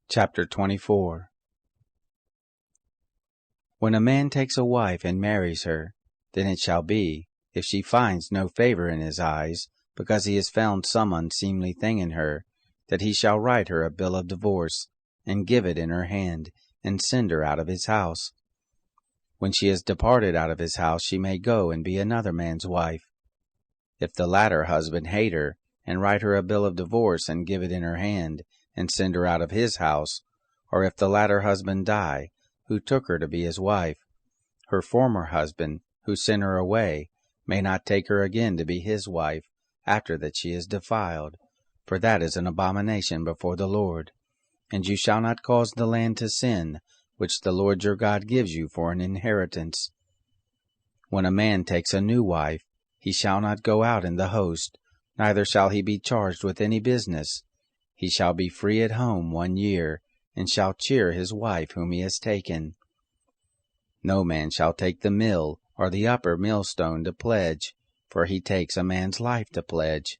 Chapter 24. When a man takes a wife and marries her, then it shall be, if she finds no favor in his eyes, because he has found some unseemly thing in her, that he shall write her a bill of divorce, and give it in her hand, and send her out of his house. When she has departed out of his house, she may go and be another man's wife. If the latter husband hate her, and write her a bill of divorce, and give it in her hand, and send her out of his house, or if the latter husband die, who took her to be his wife, her former husband, who sent her away, may not take her again to be his wife, after that she is defiled, for that is an abomination before the Lord. And you shall not cause the land to sin, which the Lord your God gives you for an inheritance. When a man takes a new wife, he shall not go out in the host, neither shall he be charged with any business. He shall be free at home 1 year, and shall cheer his wife whom he has taken. No man shall take the mill or the upper millstone to pledge, for he takes a man's life to pledge.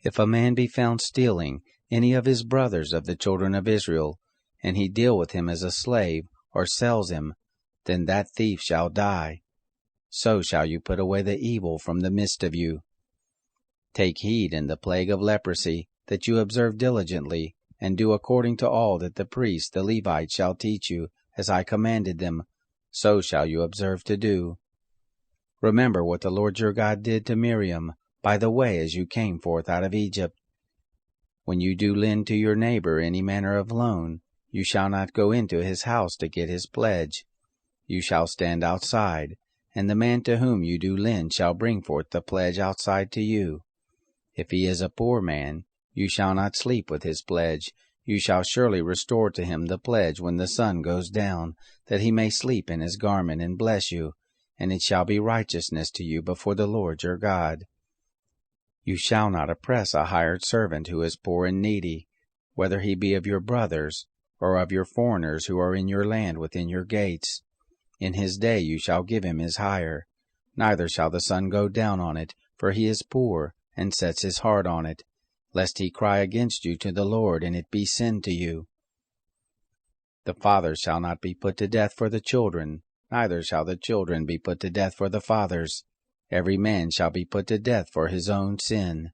If a man be found stealing any of his brothers of the children of Israel, and he deal with him as a slave, or sells him, then that thief shall die. So shall you put away the evil from the midst of you. Take heed in the plague of leprosy, that you observe diligently, and do according to all that the priests the Levites shall teach you, as I commanded them, so shall you observe to do. Remember what the Lord your God did to Miriam by the way as you came forth out of Egypt. When you do lend to your neighbor any manner of loan, you shall not go into his house to get his pledge. You shall stand outside, and the man to whom you do lend shall bring forth the pledge outside to you. If he is a poor man, you shall not sleep with his pledge. You shall surely restore to him the pledge when the sun goes down, that he may sleep in his garment and bless you, and it shall be righteousness to you before the Lord your God. You shall not oppress a hired servant who is poor and needy, whether he be of your brothers, or of your foreigners who are in your land within your gates. In his day you shall give him his hire, neither shall the sun go down on it, for he is poor, and sets his heart on it, lest he cry against you to the Lord, and it be sin to you. The fathers shall not be put to death for the children, neither shall the children be put to death for the fathers. Every man shall be put to death for his own sin.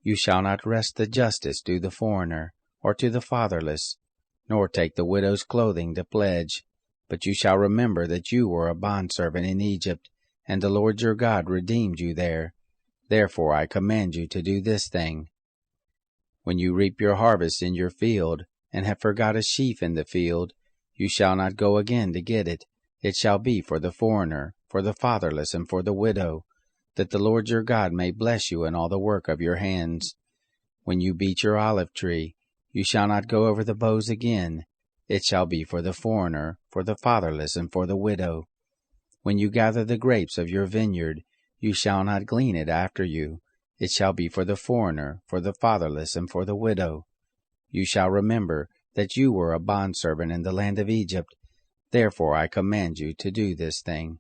You shall not wrest the justice to the foreigner, or to the fatherless, nor take the widow's clothing to pledge, but you shall remember that you were a bondservant in Egypt, and the Lord your God redeemed you there. Therefore I command you to do this thing. When you reap your harvest in your field, and have forgot a sheaf in the field, you shall not go again to get it. It shall be for the foreigner, for the fatherless, and for the widow, that the Lord your God may bless you in all the work of your hands. When you beat your olive tree, you shall not go over the boughs again. It shall be for the foreigner, for the fatherless, and for the widow. When you gather the grapes of your vineyard, you shall not glean it after you. It shall be for the foreigner, for the fatherless, and for the widow. You shall remember that you were a bondservant in the land of Egypt. Therefore I command you to do this thing.